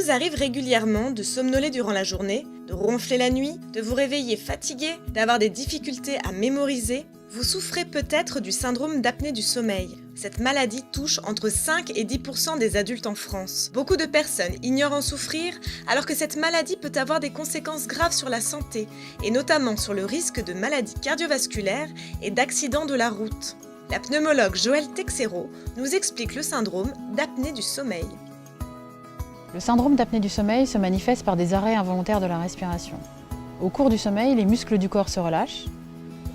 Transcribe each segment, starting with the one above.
vous arrive régulièrement de somnoler durant la journée, de ronfler la nuit, de vous réveiller fatigué, d'avoir des difficultés à mémoriser? Vous souffrez peut-être du syndrome d'apnée du sommeil. Cette maladie touche entre 5 et 10% des adultes en France. Beaucoup de personnes ignorent en souffrir, alors que cette maladie peut avoir des conséquences graves sur la santé, et notamment sur le risque de maladies cardiovasculaires et d'accidents de la route. La pneumologue Joëlle Texero nous explique le syndrome d'apnée du sommeil. Le syndrome d'apnée du sommeil se manifeste par des arrêts involontaires de la respiration. Au cours du sommeil, les muscles du corps se relâchent.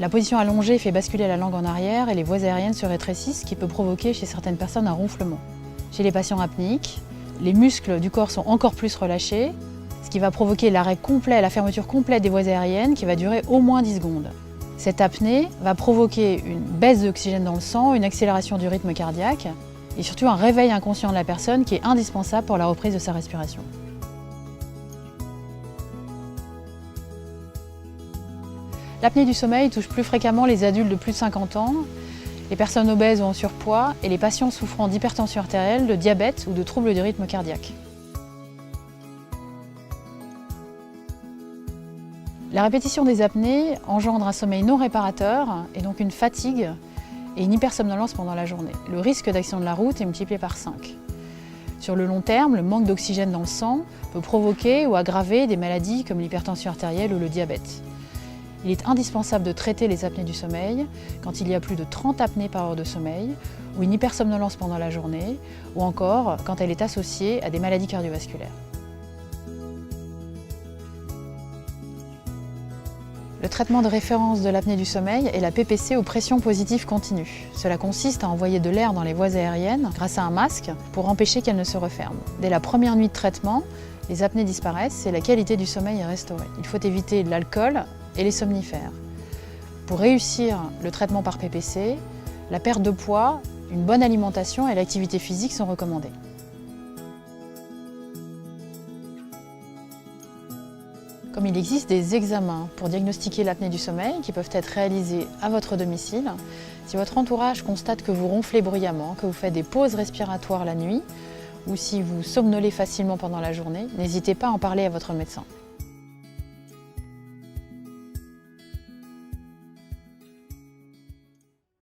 La position allongée fait basculer la langue en arrière et les voies aériennes se rétrécissent, ce qui peut provoquer chez certaines personnes un ronflement. Chez les patients apnéiques, les muscles du corps sont encore plus relâchés, ce qui va provoquer l'arrêt complet, la fermeture complète des voies aériennes qui va durer au moins 10 secondes. Cette apnée va provoquer une baisse d'oxygène dans le sang, une accélération du rythme cardiaque et surtout un réveil inconscient de la personne qui est indispensable pour la reprise de sa respiration. L'apnée du sommeil touche plus fréquemment les adultes de plus de 50 ans, les personnes obèses ou en surpoids et les patients souffrant d'hypertension artérielle, de diabète ou de troubles du rythme cardiaque. La répétition des apnées engendre un sommeil non réparateur et donc une fatigue et une hypersomnolence pendant la journée. Le risque d'accident de la route est multiplié par 5. Sur le long terme, le manque d'oxygène dans le sang peut provoquer ou aggraver des maladies comme l'hypertension artérielle ou le diabète. Il est indispensable de traiter les apnées du sommeil quand il y a plus de 30 apnées par heure de sommeil, ou une hypersomnolence pendant la journée, ou encore quand elle est associée à des maladies cardiovasculaires. Le traitement de référence de l'apnée du sommeil est la PPC ou pression positive continue. Cela consiste à envoyer de l'air dans les voies aériennes grâce à un masque pour empêcher qu'elles ne se referment. Dès la première nuit de traitement, les apnées disparaissent et la qualité du sommeil est restaurée. Il faut éviter l'alcool et les somnifères. Pour réussir le traitement par PPC, la perte de poids, une bonne alimentation et l'activité physique sont recommandées. Comme il existe des examens pour diagnostiquer l'apnée du sommeil qui peuvent être réalisés à votre domicile, si votre entourage constate que vous ronflez bruyamment, que vous faites des pauses respiratoires la nuit ou si vous somnolez facilement pendant la journée, n'hésitez pas à en parler à votre médecin.